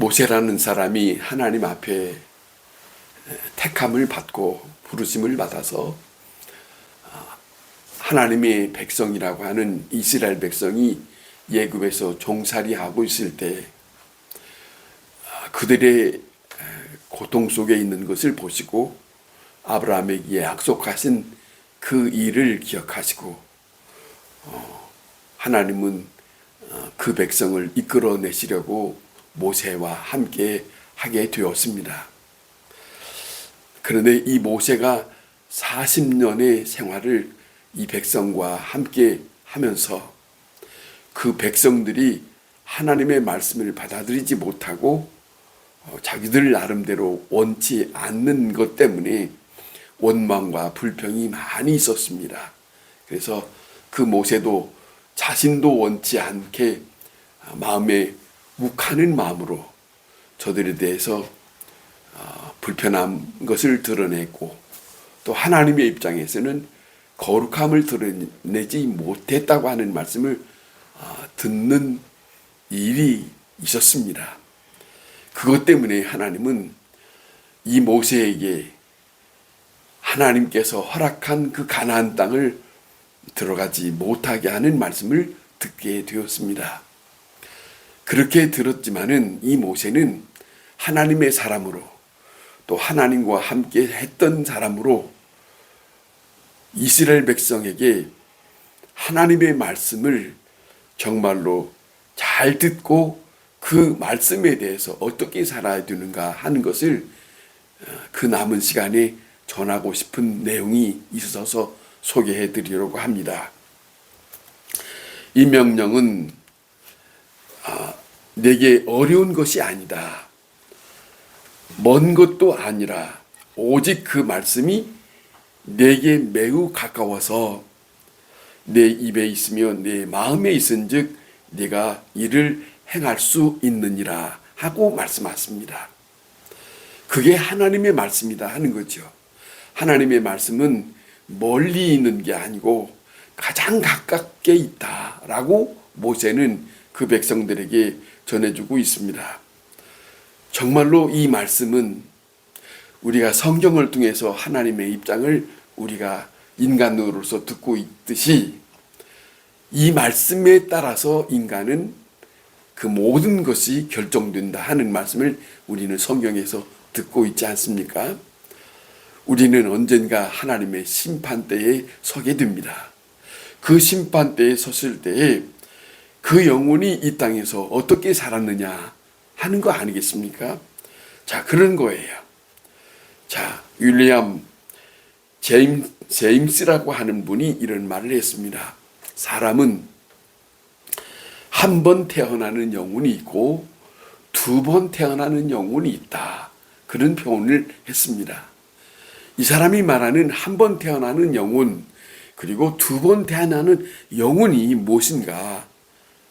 모세라는 사람이 하나님 앞에 택함을 받고 부르심을 받아서 하나님의 백성이라고 하는 이스라엘 백성이 애굽에서 종살이하고 있을 때 그들의 고통 속에 있는 것을 보시고 아브라함에게 약속하신 그 일을 기억하시고 하나님은 그 백성을 이끌어내시려고 모세와 함께 하게 되었습니다. 그런데 이 모세가 40년의 생활을 이 백성과 함께 하면서 그 백성들이 하나님의 말씀을 받아들이지 못하고 자기들 나름대로 원치 않는 것 때문에 원망과 불평이 많이 있었습니다. 그래서 그 모세도 자신도 원치 않게 마음에 욱하는 마음으로 저들에 대해서 불편한 것을 드러냈고 또 하나님의 입장에서는 거룩함을 드러내지 못했다고 하는 말씀을 듣는 일이 있었습니다. 그것 때문에 하나님은 이 모세에게 하나님께서 허락한 그 가나안 땅을 들어가지 못하게 하는 말씀을 듣게 되었습니다. 그렇게 들었지만은 이 모세는 하나님의 사람으로 또 하나님과 함께 했던 사람으로 이스라엘 백성에게 하나님의 말씀을 정말로 잘 듣고 그 말씀에 대해서 어떻게 살아야 되는가 하는 것을 그 남은 시간에 전하고 싶은 내용이 있어서 소개해 드리려고 합니다. 이 명령은 내게 어려운 것이 아니다. 먼 것도 아니라 오직 그 말씀이 내게 매우 가까워서 내 입에 있으며 내 마음에 있은즉 네가 이를 행할 수 있느니라 하고 말씀하십니다. 그게 하나님의 말씀이다 하는 거죠. 하나님의 말씀은 멀리 있는 게 아니고 가장 가깝게 있다라고 모세는 그 백성들에게 전해주고 있습니다. 정말로 이 말씀은 우리가 성경을 통해서 하나님의 입장을 우리가 인간으로서 듣고 있듯이 이 말씀에 따라서 인간은 그 모든 것이 결정된다 하는 말씀을 우리는 성경에서 듣고 있지 않습니까? 우리는 언젠가 하나님의 심판대에 서게 됩니다. 그 심판대에 섰을 때에 그 영혼이 이 땅에서 어떻게 살았느냐 하는 거 아니겠습니까? 자, 그런 거예요. 자, 윌리엄 제임스라고 하는 분이 이런 말을 했습니다. 사람은 한 번 태어나는 영혼이 있고 두 번 태어나는 영혼이 있다. 그런 표현을 했습니다. 이 사람이 말하는 한 번 태어나는 영혼 그리고 두 번 태어나는 영혼이 무엇인가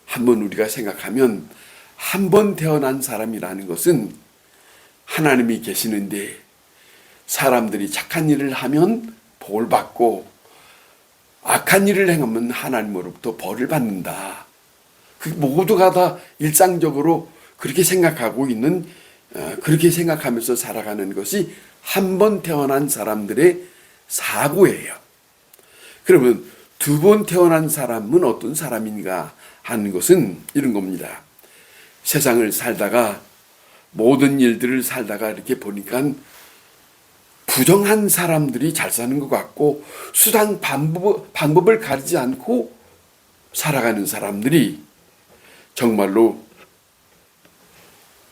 한번 우리가 생각하면 한 번 태어난 사람이라는 것은 하나님이 계시는데 사람들이 착한 일을 하면 복을 받고 악한 일을 행하면 하나님으로부터 벌을 받는다. 그 모두가 다 일상적으로 그렇게 생각하고 있는 그렇게 생각하면서 살아가는 것이 한 번 태어난 사람들의 사고예요. 그러면 두 번 태어난 사람은 어떤 사람인가 하는 것은 이런 겁니다. 세상을 살다가 모든 일들을 살다가 이렇게 보니까 부정한 사람들이 잘 사는 것 같고 수단 방법을 가리지 않고 살아가는 사람들이 정말로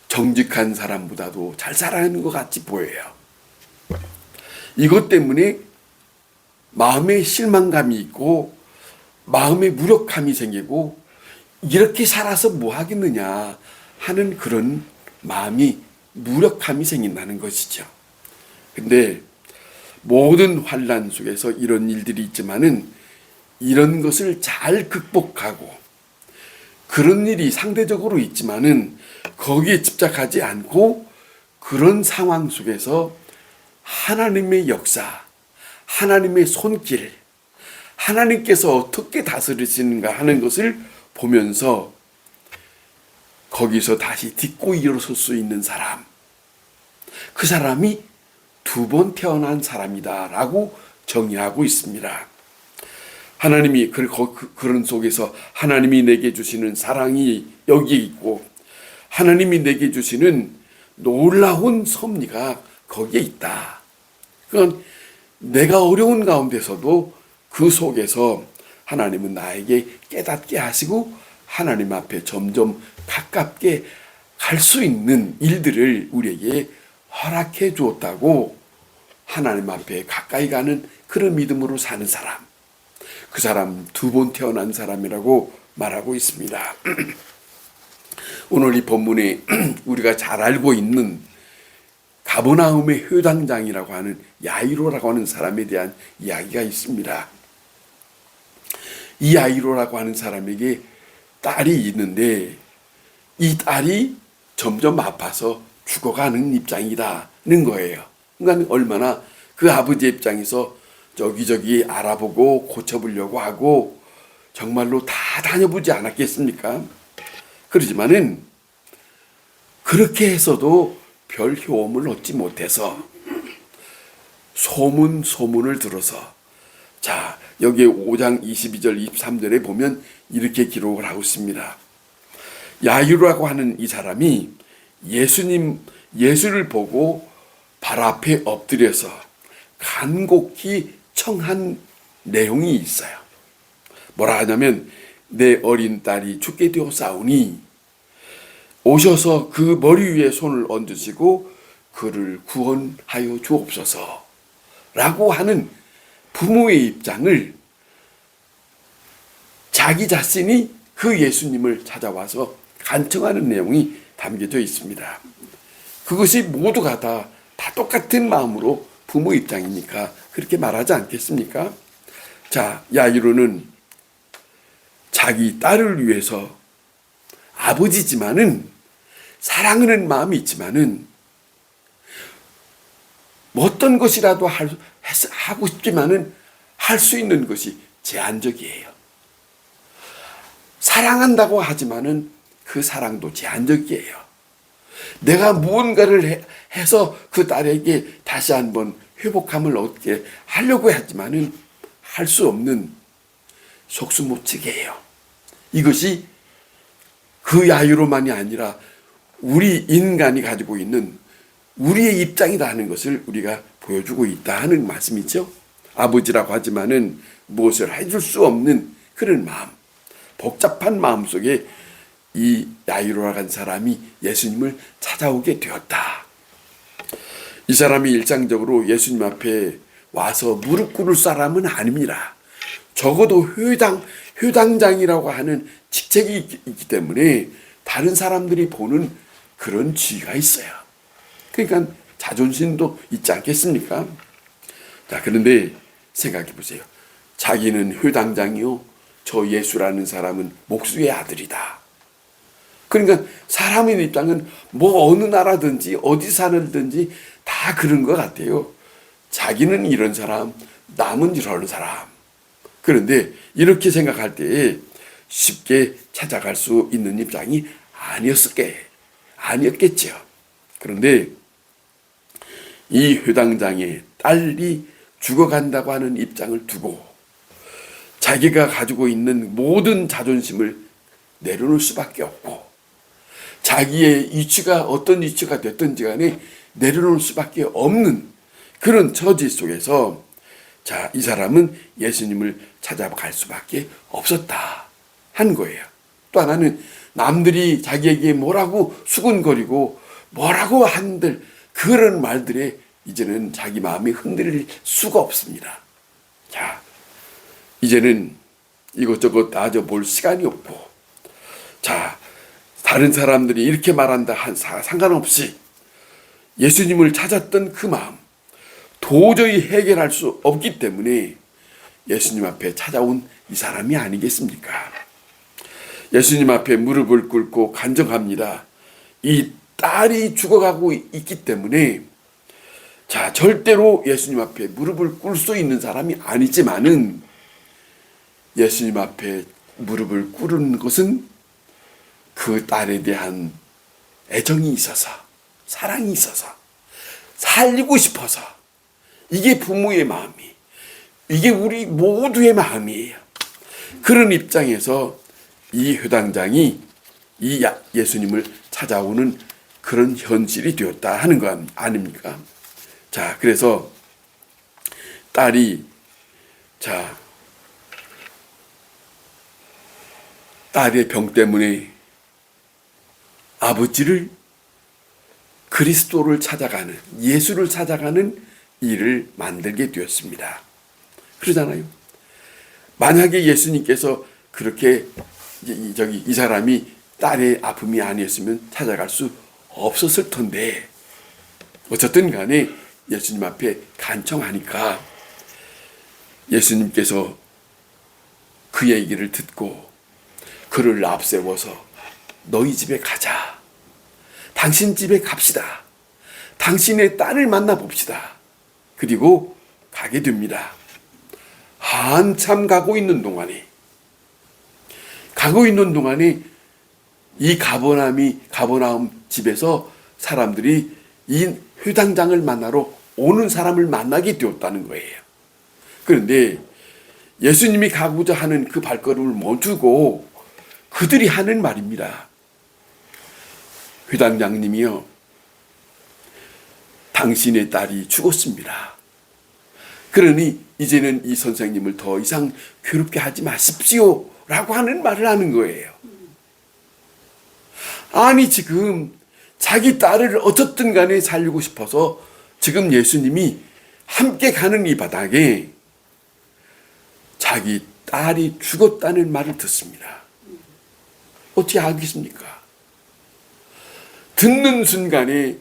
정직한 사람보다도 잘 살아가는 것 같이 보여요. 이것 때문에 마음에 실망감이 있고 마음에 무력함이 생기고 이렇게 살아서 뭐 하겠느냐 하는 그런 마음이 무력함이 생긴다는 것이죠. 근데 모든 환난 속에서 이런 일들이 있지만은 이런 것을 잘 극복하고 그런 일이 상대적으로 있지만은 거기에 집착하지 않고 그런 상황 속에서 하나님의 역사, 하나님의 손길, 하나님께서 어떻게 다스리시는가 하는 것을 보면서 거기서 다시 딛고 일어설 수 있는 사람, 그 사람이 두 번 태어난 사람이다라고 정의하고 있습니다. 하나님이 그런 속에서 하나님이 내게 주시는 사랑이 여기 있고 하나님이 내게 주시는 놀라운 섭리가 거기에 있다. 그건 내가 어려운 가운데서도 그 속에서 하나님은 나에게 깨닫게 하시고 하나님 앞에 점점 가깝게 갈 수 있는 일들을 우리에게 허락해 주었다고 하나님 앞에 가까이 가는 그런 믿음으로 사는 사람, 그 사람 두 번 태어난 사람이라고 말하고 있습니다. 오늘 이 본문에 우리가 잘 알고 있는 가버나움의 회당장이라고 하는 야이로라고 하는 사람에 대한 이야기가 있습니다. 이 야이로라고 하는 사람에게 딸이 있는데 이 딸이 점점 아파서 죽어가는 입장이라는 거예요. 그러니까 얼마나 그 아버지 입장에서 저기저기 알아보고 고쳐보려고 하고 정말로 다 다녀보지 않았겠습니까? 그러지만은 그렇게 해서도 별 효험을 얻지 못해서 소문을 들어서, 자, 여기 5장 22절 23절에 보면 이렇게 기록을 하고 있습니다. 야이로라고 하는 이 사람이 예수를 보고 발 앞에 엎드려서 간곡히 청한 내용이 있어요. 뭐라 하냐면 내 어린 딸이 죽게 되었사오니 오셔서 그 머리 위에 손을 얹으시고 그를 구원하여 주옵소서 라고 하는 부모의 입장을 자기 자신이 그 예수님을 찾아와서 간청하는 내용이 담겨져 있습니다. 그것이 모두가 다 똑같은 마음으로 부모 입장이니까 그렇게 말하지 않겠습니까? 자, 야이로는 자기 딸을 위해서 아버지지만은 사랑하는 마음이 있지만은 어떤 것이라도 하고 싶지만은 할 수 있는 것이 제한적이에요. 사랑한다고 하지만은 그 사랑도 제한적이에요. 내가 무언가를 해서 그 딸에게 다시 한번 회복함을 얻게 하려고 했지만은 할 수 없는 속수무책이에요. 이것이 그 야유로만이 아니라 우리 인간이 가지고 있는 우리의 입장이다 하는 것을 우리가 보여주고 있다 하는 말씀이죠. 아버지라고 하지만은 무엇을 해줄 수 없는 그런 마음, 복잡한 마음 속에 이 야이로라고 한 사람이 예수님을 찾아오게 되었다. 이 사람이 일상적으로 예수님 앞에 와서 무릎 꿇을 사람은 아닙니다. 적어도 회당장이라고 하는 직책이 있기 때문에 다른 사람들이 보는 그런 지위가 있어요. 그러니까 자존심도 있지 않겠습니까? 자, 그런데 생각해 보세요. 자기는 회당장이요, 저 예수라는 사람은 목수의 아들이다. 그러니까 사람의 입장은 뭐 어느 나라든지 어디 사는든지 다 그런 것 같아요. 자기는 이런 사람, 남은 이런 사람. 그런데 이렇게 생각할 때에 쉽게 찾아갈 수 있는 입장이 아니었겠죠. 그런데 이 회당장의 딸이 죽어간다고 하는 입장을 두고 자기가 가지고 있는 모든 자존심을 내려놓을 수밖에 없고 자기의 이치가 어떤 이치가 됐든지 간에 내려놓을 수밖에 없는 그런 처지 속에서 자, 이 사람은 예수님을 찾아갈 수밖에 없었다 한 거예요. 또 하나는 남들이 자기에게 뭐라고 수군거리고 뭐라고 한들 그런 말들에 이제는 자기 마음이 흔들릴 수가 없습니다. 자, 이제는 이것저것 따져볼 시간이 없고 자, 다른 사람들이 이렇게 말한다 상관없이 예수님을 찾았던 그 마음 도저히 해결할 수 없기 때문에 예수님 앞에 찾아온 이 사람이 아니겠습니까? 예수님 앞에 무릎을 꿇고 간청합니다. 이 딸이 죽어가고 있기 때문에 자, 절대로 예수님 앞에 무릎을 꿇을 수 있는 사람이 아니지만은 예수님 앞에 무릎을 꿇은 것은 그 딸에 대한 애정이 있어서, 사랑이 있어서, 살리고 싶어서, 이게 부모의 마음이, 이게 우리 모두의 마음이에요. 그런 입장에서 이 효당장이 이 예수님을 찾아오는 그런 현실이 되었다 하는 거 아닙니까? 자, 그래서 딸이, 딸의 병 때문에 아버지를, 그리스도를 찾아가는, 예수를 찾아가는 일을 만들게 되었습니다. 그러잖아요. 만약에 예수님께서 그렇게 이 사람이 딸의 아픔이 아니었으면 찾아갈 수 없었을 텐데, 어쨌든 간에 예수님 앞에 간청하니까 예수님께서 그 얘기를 듣고 그를 앞세워서 너희 집에 가자. 당신 집에 갑시다. 당신의 딸을 만나봅시다. 그리고 가게 됩니다. 한참 가고 있는 동안에 이 가버나움 집에서 사람들이 이 회당장을 만나러 오는 사람을 만나게 되었다는 거예요. 그런데 예수님이 가고자 하는 그 발걸음을 멈추고 그들이 하는 말입니다. 회당장님이요, 당신의 딸이 죽었습니다. 그러니 이제는 이 선생님을 더 이상 괴롭게 하지 마십시오 라고 하는 말을 하는 거예요. 아니, 지금 자기 딸을 어떻든 간에 살리고 싶어서 지금 예수님이 함께 가는 이 바닥에 자기 딸이 죽었다는 말을 듣습니다. 어떻게 하겠습니까? 듣는 순간에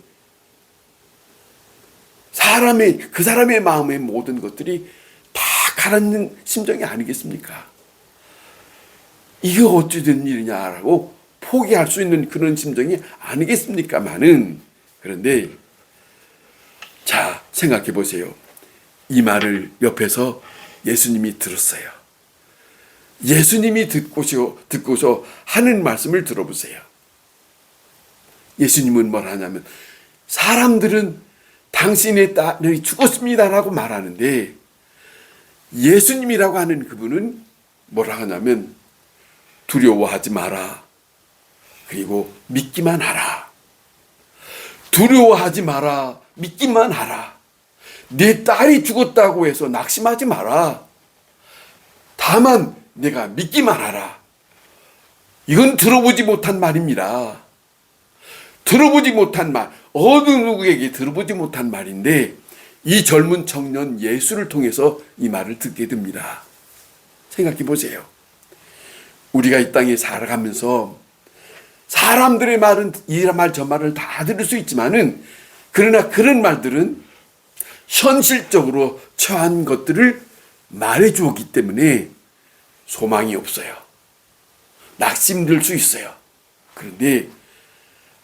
그 사람의 마음의 모든 것들이 다 가라앉는 심정이 아니겠습니까? 이게 어찌 된 일이냐라고 포기할 수 있는 그런 심정이 아니겠습니까만은, 그런데 자, 생각해 보세요. 이 말을 옆에서 예수님이 들었어요. 예수님이 듣고서 하는 말씀을 들어보세요. 예수님은 뭘 하냐면, 사람들은 당신의 딸이 죽었습니다라고 말하는데, 예수님이라고 하는 그분은 뭐라 하냐면, 두려워하지 마라. 그리고 믿기만 하라. 두려워하지 마라. 믿기만 하라. 내 딸이 죽었다고 해서 낙심하지 마라. 다만 내가 믿기만 하라. 이건 들어보지 못한 말입니다. 들어보지 못한 말, 어느 누구에게 들어보지 못한 말인데, 이 젊은 청년 예수를 통해서 이 말을 듣게 됩니다. 생각해 보세요. 우리가 이 땅에 살아가면서 사람들의 말은 이 말 저 말을 다 들을 수 있지만은, 그러나 그런 말들은 현실적으로 처한 것들을 말해 주었기 때문에 소망이 없어요. 낙심될 수 있어요. 그런데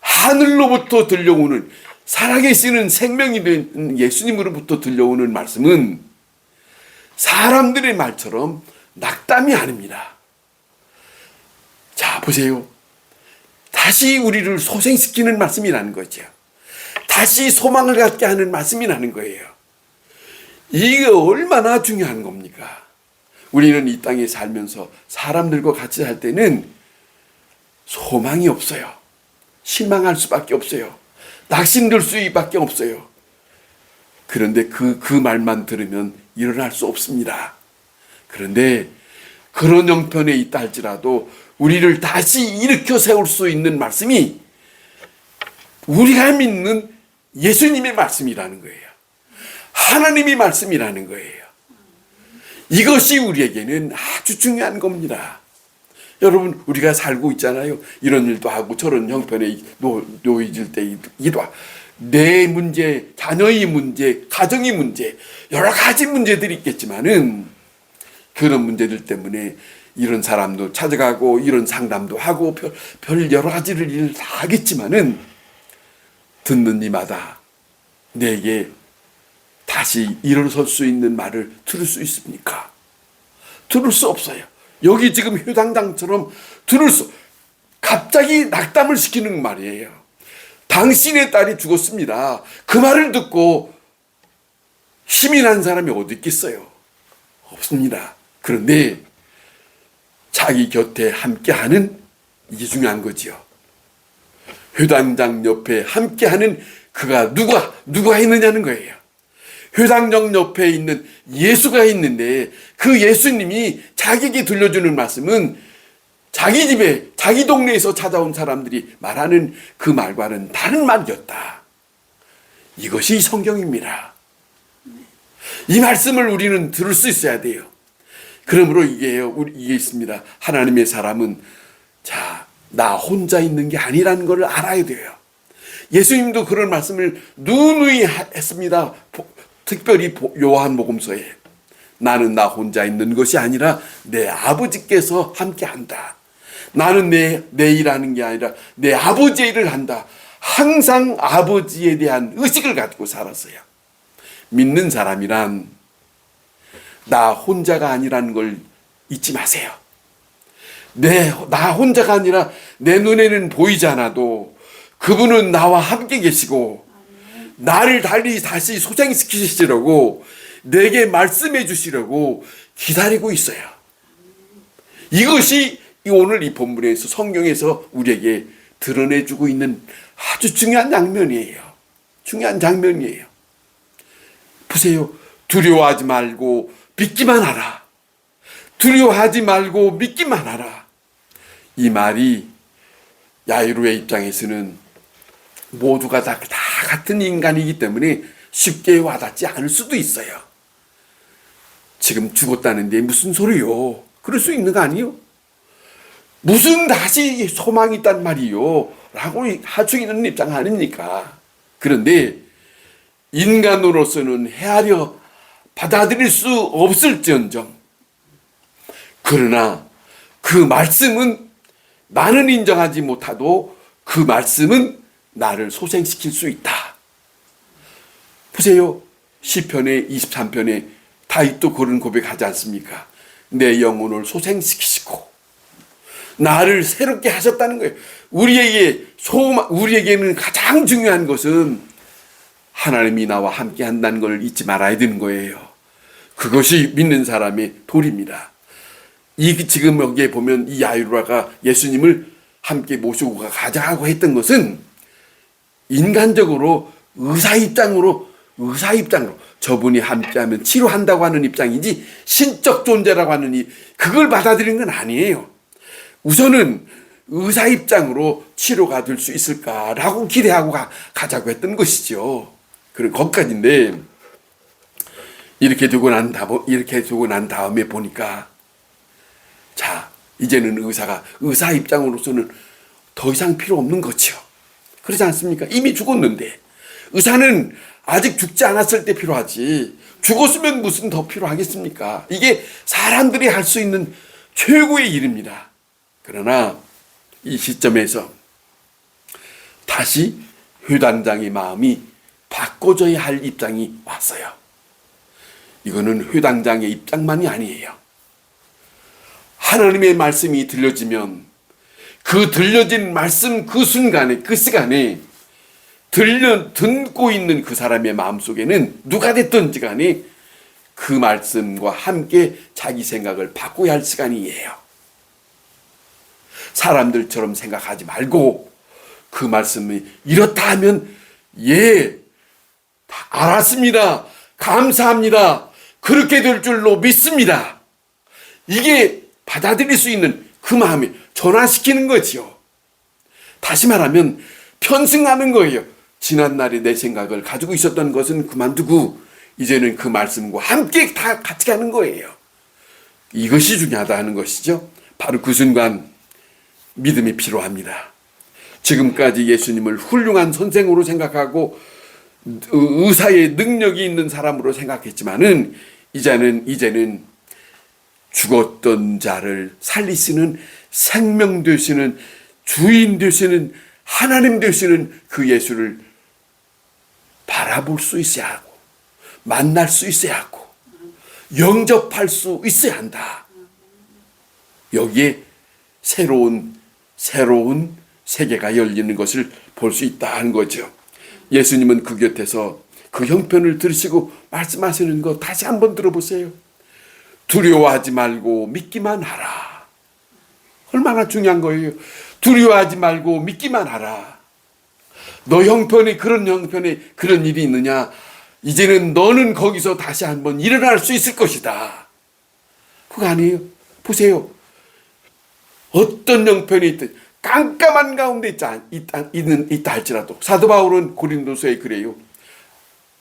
하늘로부터 들려오는, 살아계시는 생명이 된 예수님으로부터 들려오는 말씀은 사람들의 말처럼 낙담이 아닙니다. 자, 보세요. 다시 우리를 소생시키는 말씀이라는 거죠. 다시 소망을 갖게 하는 말씀이라는 거예요. 이게 얼마나 중요한 겁니까? 우리는 이 땅에 살면서 사람들과 같이 살 때는 소망이 없어요. 실망할 수밖에 없어요. 낙심될 수밖에 없어요. 그런데 그 말만 들으면 일어날 수 없습니다. 그런데 그런 형편에 있다 할지라도 우리를 다시 일으켜 세울 수 있는 말씀이 우리가 믿는 예수님의 말씀이라는 거예요. 하나님의 말씀이라는 거예요. 이것이 우리에게는 아주 중요한 겁니다. 여러분, 우리가 살고 있잖아요. 이런 일도 하고 저런 형편에 놓여질 때이기도 하고, 내 문제, 자녀의 문제, 가정의 문제, 여러 가지 문제들이 있겠지만은 그런 문제들 때문에 이런 사람도 찾아가고 이런 상담도 하고 별 여러 가지를 일을 다 하겠지만은 듣는 이마다 내게 다시 일어설 수 있는 말을 들을 수 있습니까? 들을 수 없어요. 여기 지금 효당장처럼 갑자기 낙담을 시키는 말이에요. 당신의 딸이 죽었습니다. 그 말을 듣고 힘이 난 사람이 어디 있겠어요? 없습니다. 그런데 자기 곁에 함께하는, 이게 중요한 거지요. 회당장 옆에 함께하는 그가 누가 있느냐는 거예요. 회당장 옆에 있는 예수가 있는데 그 예수님이 자기에게 들려주는 말씀은 자기 집에, 자기 동네에서 찾아온 사람들이 말하는 그 말과는 다른 말이었다. 이것이 성경입니다. 이 말씀을 우리는 들을 수 있어야 돼요. 그러므로 이게 있습니다. 하나님의 사람은 나 혼자 있는 게 아니라는 걸 알아야 돼요. 예수님도 그런 말씀을 누누이 했습니다. 특별히 요한복음서에 나는 나 혼자 있는 것이 아니라 내 아버지께서 함께한다. 나는 내 일하는 게 아니라 내 아버지의 일을 한다. 항상 아버지에 대한 의식을 가지고 살았어요. 믿는 사람이란 나 혼자가 아니라는 걸 잊지 마세요. 나 혼자가 아니라 내 눈에는 보이지 않아도 그분은 나와 함께 계시고 나를 다시 소생시키시려고 내게 말씀해 주시려고 기다리고 있어요. 이것이 오늘 이 본문에서 성경에서 우리에게 드러내주고 있는 아주 중요한 장면이에요. 중요한 장면이에요. 보세요. 두려워하지 말고 믿기만 하라. 두려워하지 말고 믿기만 하라. 이 말이 야이로의 입장에서는 모두가 다 같은 인간이기 때문에 쉽게 와닿지 않을 수도 있어요. 지금 죽었다는데 무슨 소리요? 그럴 수 있는 거 아니요? 무슨 다시 소망이 있단 말이요? 라고 할 수 있는 입장 아닙니까? 그런데 인간으로서는 헤아려 받아들일 수 없을지언정, 그러나 그 말씀은 나는 인정하지 못하도 그 말씀은 나를 소생시킬 수 있다. 보세요. 시편의 23편에 다윗도 그런 고백하지 않습니까? 내 영혼을 소생시키시고 나를 새롭게 하셨다는 거예요. 우리에게는 가장 중요한 것은 하나님이 나와 함께 한다는 걸 잊지 말아야 되는 거예요. 그것이 믿는 사람의 도리입니다. 지금 여기에 보면 이 야이로가 예수님을 함께 모시고 가자고 했던 것은 인간적으로 의사 입장으로 저분이 함께하면 치료한다고 하는 입장이지 신적 존재라고 하는 그걸 받아들이는 건 아니에요. 우선은 의사 입장으로 치료가 될 수 있을까라고 기대하고 가자고 했던 것이죠. 그런 것까지인데 이렇게 되고 난 다음에 보니까 이제는 의사 입장으로서는 더 이상 필요 없는 거죠. 그렇지 않습니까? 이미 죽었는데 의사는 아직 죽지 않았을 때 필요하지 죽었으면 무슨 더 필요하겠습니까? 이게 사람들이 할 수 있는 최고의 일입니다. 그러나 이 시점에서 다시 회당장의 마음이 바꿔줘야 할 입장이 왔어요. 이거는 회당장의 입장만이 아니에요. 하나님의 말씀이 들려지면 그 들려진 말씀 그 순간에 그 시간에 듣고 있는 그 사람의 마음속에는 누가 됐든지 간에 그 말씀과 함께 자기 생각을 바꿔야 할 시간이에요. 사람들처럼 생각하지 말고 그 말씀이 이렇다 하면 알았습니다. 감사합니다. 그렇게 될 줄로 믿습니다. 이게 받아들일 수 있는 그 마음에 전환시키는 거지요. 다시 말하면 편승하는 거예요. 지난날에 내 생각을 가지고 있었던 것은 그만두고 이제는 그 말씀과 함께 다 같이 가는 거예요. 이것이 중요하다 하는 것이죠. 바로 그 순간 믿음이 필요합니다. 지금까지 예수님을 훌륭한 선생으로 생각하고 의사의 능력이 있는 사람으로 생각했지만은 이제는 죽었던 자를 살리시는 생명 되시는 주인 되시는 하나님 되시는 그 예수를 바라볼 수 있어야 하고 만날 수 있어야 하고 영접할 수 있어야 한다. 여기에 새로운 새로운 세계가 열리는 것을 볼 수 있다는 거죠. 예수님은 그 곁에서 그 형편을 들으시고 말씀하시는 거 다시 한번 들어보세요. 두려워하지 말고 믿기만 하라. 얼마나 중요한 거예요. 두려워하지 말고 믿기만 하라. 너 형편에 그런 일이 있느냐? 이제는 너는 거기서 다시 한번 일어날 수 있을 것이다. 그거 아니에요. 보세요. 어떤 형편이 있든 깜깜한 가운데 있다 할지라도 사도 바울은 고린도서에 그래요.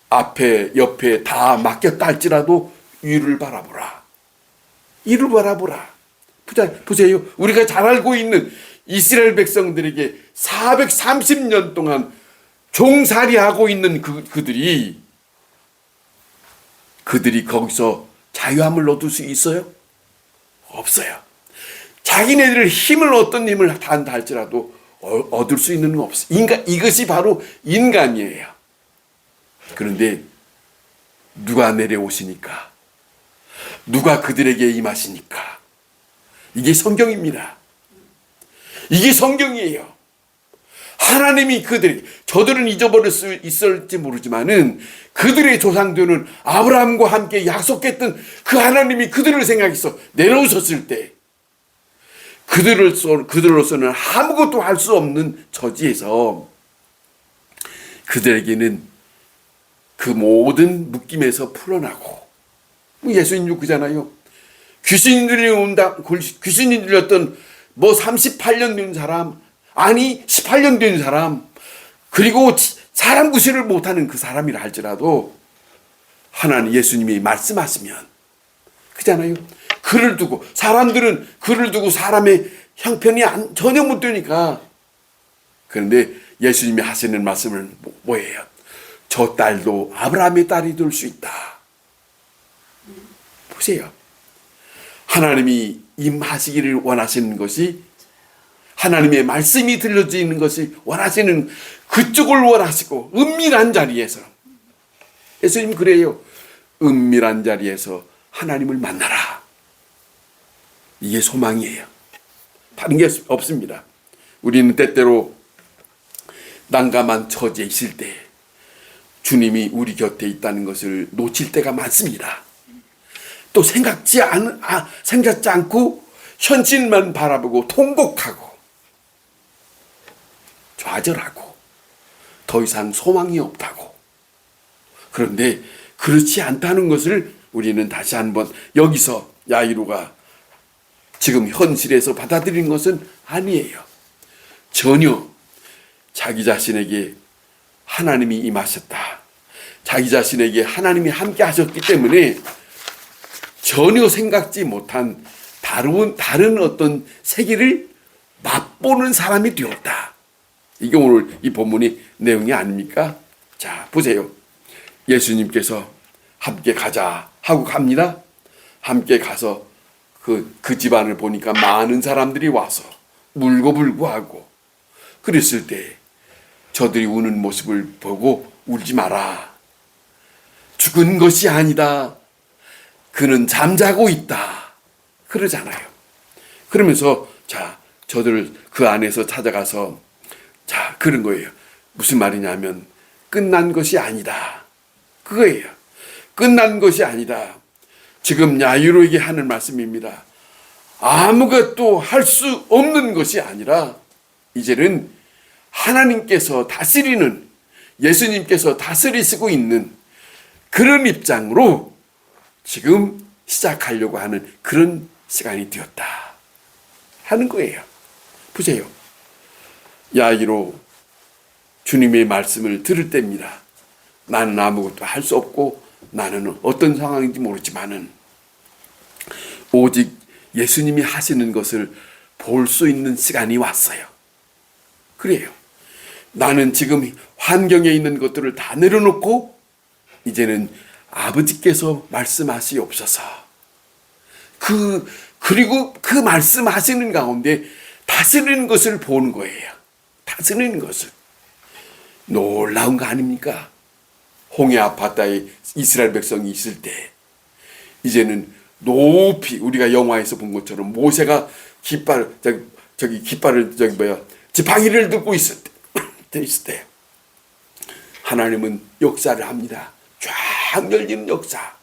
앞에 옆에 다 막혔다 할지라도 위를 바라보라. 이를 바라보라. 보세요. 우리가 잘 알고 있는 이스라엘 백성들에게 430년 동안 종살이하고 있는 그들이 거기서 자유함을 얻을 수 있어요? 없어요. 자기네들 어떤 힘을 다한다 할지라도 얻을 수 있는 건 없어요. 이것이 바로 인간이에요. 그런데 누가 내려오시니까, 누가 그들에게 임하시니까, 이게 성경입니다. 이게 성경이에요. 하나님이 저들은 잊어버릴 수 있을지 모르지만은 그들의 조상들은 아브라함과 함께 약속했던 그 하나님이 그들을 생각해서 내려오셨을 때 그들로서는 아무것도 할 수 없는 처지에서 그들에게는 그 모든 묶임에서 풀어나고, 예수님도 그잖아요. 귀신이 들렸던 38년 된 사람, 아니 18년 된 사람, 그리고 사람 구실을 못하는 그 사람이라 할지라도 하나님 예수님이 말씀하시면 그잖아요. 사람들은 글을 두고 사람의 형편이 전혀 못 되니까. 그런데 예수님이 하시는 말씀은 뭐예요? 저 딸도 아브라함의 딸이 될 수 있다. 보세요. 하나님이 임하시기를 원하시는 것이, 하나님의 말씀이 들려지는 것이 원하시는 그쪽을 원하시고, 은밀한 자리에서, 예수님 그래요. 은밀한 자리에서 하나님을 만나라. 이게 소망이에요. 다른 게 없습니다. 우리는 때때로 난감한 처지에 있을 때 주님이 우리 곁에 있다는 것을 놓칠 때가 많습니다. 또 생각지 않고 현실만 바라보고 통곡하고 좌절하고 더 이상 소망이 없다고. 그런데 그렇지 않다는 것을 우리는 다시 한번 여기서 야이로가 지금 현실에서 받아들인 것은 아니에요. 전혀 자기 자신에게 하나님이 임하셨다, 자기 자신에게 하나님이 함께 하셨기 때문에 전혀 생각지 못한 다른 어떤 세계를 맛보는 사람이 되었다. 이게 오늘 이 본문의 내용이 아닙니까? 자, 보세요. 예수님께서 함께 가자 하고 갑니다. 함께 가서 그 집안을 보니까 많은 사람들이 와서 울고불고하고, 그랬을 때 저들이 우는 모습을 보고 울지 마라. 죽은 것이 아니다. 그는 잠자고 있다. 그러잖아요. 그러면서 저들 그 안에서 찾아가서 그런 거예요. 무슨 말이냐면 끝난 것이 아니다. 그거예요. 끝난 것이 아니다. 지금 야이로에게 하는 말씀입니다. 아무것도 할 수 없는 것이 아니라 이제는 하나님께서 다스리는, 예수님께서 다스리시고 있는 그런 입장으로 지금 시작하려고 하는 그런 시간이 되었다 하는 거예요. 보세요. 야이로 주님의 말씀을 들을 때입니다. 나는 아무것도 할 수 없고 나는 어떤 상황인지 모르지만은 오직 예수님이 하시는 것을 볼 수 있는 시간이 왔어요. 그래요. 나는 지금 환경에 있는 것들을 다 내려놓고 이제는 아버지께서 말씀하시옵소서. 그리고 그 말씀하시는 가운데 다스리는 것을 보는 거예요. 다스리는 것을. 놀라운 거 아닙니까? 홍해 앞바다에 이스라엘 백성이 있을 때 이제는 높이, 우리가 영화에서 본 것처럼 모세가 깃발을 지팡이를 들고 있을 때 하나님은 역사를 합니다. 쫙 열리는 역사.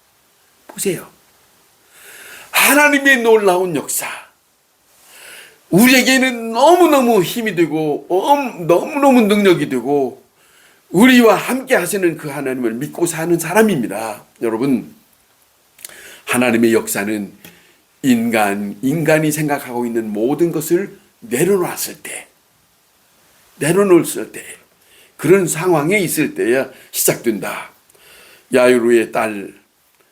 보세요. 하나님의 놀라운 역사. 우리에게는 너무너무 힘이 되고 너무너무 능력이 되고 우리와 함께 하시는 그 하나님을 믿고 사는 사람입니다. 여러분, 하나님의 역사는 인간이 생각하고 있는 모든 것을 내려놓을 때 그런 상황에 있을 때야 시작된다. 야이로의 딸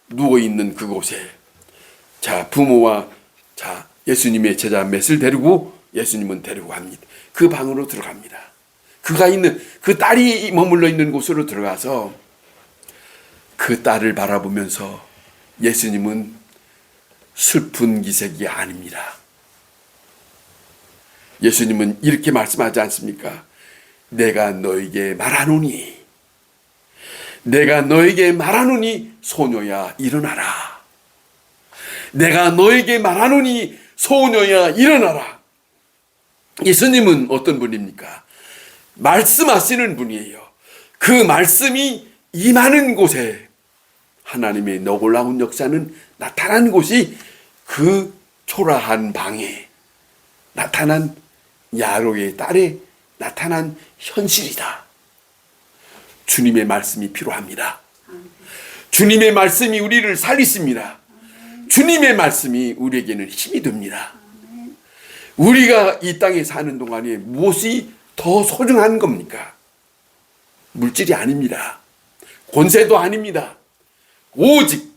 누워있는 그곳에 부모와 예수님의 제자 맷을 데리고 예수님은 데리고 갑니다. 그 방으로 들어갑니다. 그 딸이 머물러 있는 곳으로 들어가서 그 딸을 바라보면서 예수님은 슬픈 기색이 아닙니다. 예수님은 이렇게 말씀하지 않습니까? 내가 너에게 말하노니 소녀야 일어나라. 내가 너에게 말하노니 소녀야 일어나라. 예수님은 어떤 분입니까? 말씀하시는 분이에요. 그 말씀이 임하는 곳에 하나님의 놀라운 역사는 나타난 곳이 그 초라한 방에 나타난 야이로의 딸에 나타난 현실이다. 주님의 말씀이 필요합니다. 주님의 말씀이 우리를 살리십니다. 주님의 말씀이 우리에게는 힘이 됩니다. 우리가 이 땅에 사는 동안에 무엇이 더 소중한 겁니까? 물질이 아닙니다. 권세도 아닙니다. 오직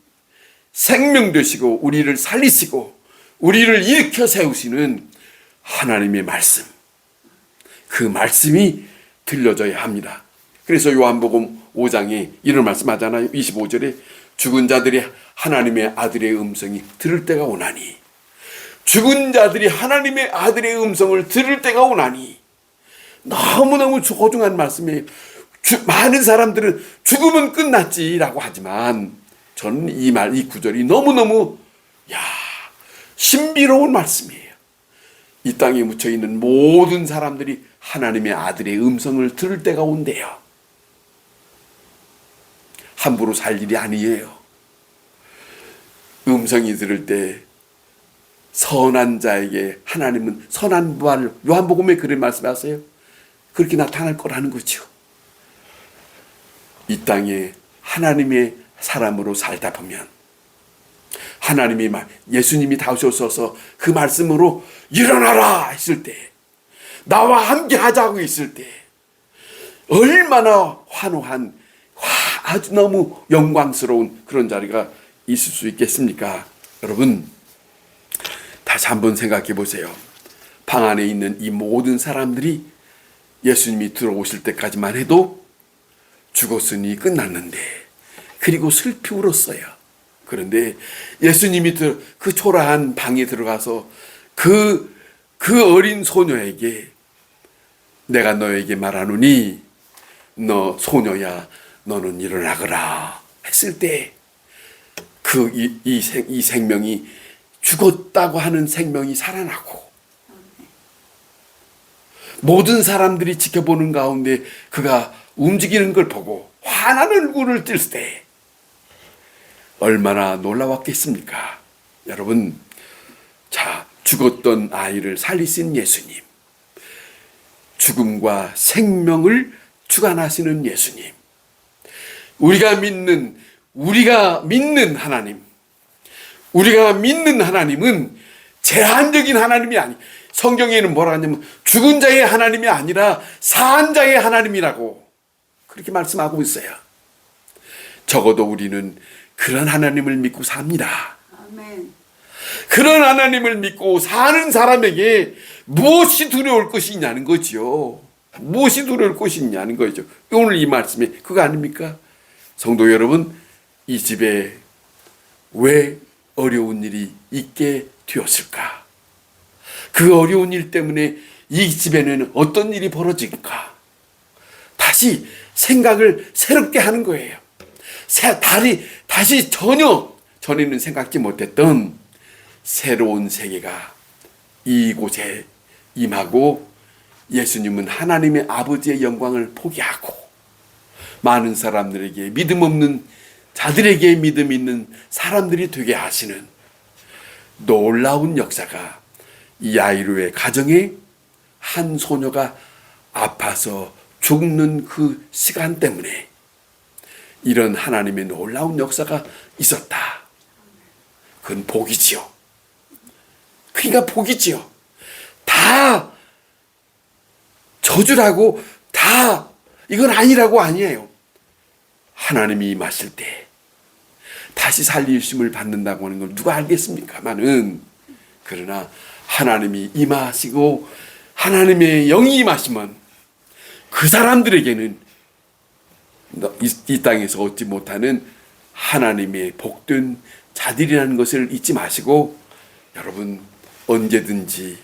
생명 되시고 우리를 살리시고 우리를 일으켜 세우시는 하나님의 말씀, 그 말씀이 들려져야 합니다. 그래서 요한복음 5장에 이런 말씀하잖아요. 25절에 죽은 자들이 하나님의 아들의 음성이 들을 때가 오나니, 죽은 자들이 하나님의 아들의 음성을 들을 때가 오나니. 너무너무 소중한 말씀이에요. 많은 사람들은 죽으면 끝났지라고 하지만 저는 이 구절이 너무너무 신비로운 말씀이에요. 이 땅에 묻혀있는 모든 사람들이 하나님의 아들의 음성을 들을 때가 온대요. 함부로 살 일이 아니에요. 음성이 들을 때 선한 자에게 하나님은 선한 부활을, 요한복음에 그런 말씀하세요. 그렇게 나타날 거라는 거죠. 이 땅에 하나님의 사람으로 살다 보면 예수님이 다오셔서 그 말씀으로 일어나라 했을 때, 나와 함께 하자고 했을 때 얼마나 환호한, 아주 너무 영광스러운 그런 자리가 있을 수 있겠습니까? 여러분, 다시 한번 생각해 보세요. 방 안에 있는 이 모든 사람들이 예수님이 들어오실 때까지만 해도 죽었으니 끝났는데, 그리고 슬피 울었어요. 그런데 예수님이 그 초라한 방에 들어가서 그 어린 소녀에게 내가 너에게 말하노니 너 소녀야 너는 일어나거라 했을 때 이 생명이, 죽었다고 하는 생명이 살아나고, 모든 사람들이 지켜보는 가운데 그가 움직이는 걸 보고 환한 얼굴을 띌 때 얼마나 놀라웠겠습니까? 여러분, 죽었던 아이를 살리신 예수님, 죽음과 생명을 주관하시는 예수님, 우리가 믿는 하나님은 제한적인 하나님이 성경에는 뭐라 하냐면 죽은 자의 하나님이 아니라 산 자의 하나님이라고 그렇게 말씀하고 있어요. 적어도 우리는 그런 하나님을 믿고 삽니다. 아멘. 그런 하나님을 믿고 사는 사람에게 무엇이 두려울 것이 있냐는 거죠. 무엇이 두려울 것이 있냐는 거죠. 오늘 이 말씀이 그거 아닙니까? 성도 여러분, 이 집에 왜 어려운 일이 있게 되었을까? 그 어려운 일 때문에 이 집에는 어떤 일이 벌어질까? 다시 생각을 새롭게 하는 거예요. 다시 전에는 생각지 못했던 새로운 세계가 이곳에 임하고 예수님은 하나님의 아버지의 영광을 포기하고 많은 사람들에게 믿음 없는 자들에게 믿음 있는 사람들이 되게 하시는 놀라운 역사가 야이로의 가정에 한 소녀가 아파서 죽는 그 시간 때문에 이런 하나님의 놀라운 역사가 있었다. 그건 복이지요. 그러니까 복이지요. 다 저주라고 다 이건 아니라고 아니에요. 하나님이 임하실 때 다시 살리심을 받는다고 하는 걸 누가 알겠습니까마는 그러나 하나님이 임하시고 하나님의 영이 임하시면 그 사람들에게는 이 땅에서 얻지 못하는 하나님의 복된 자들이라는 것을 잊지 마시고 여러분 언제든지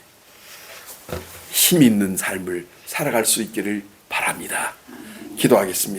힘 있는 삶을 살아갈 수 있기를 바랍니다. 기도하겠습니다.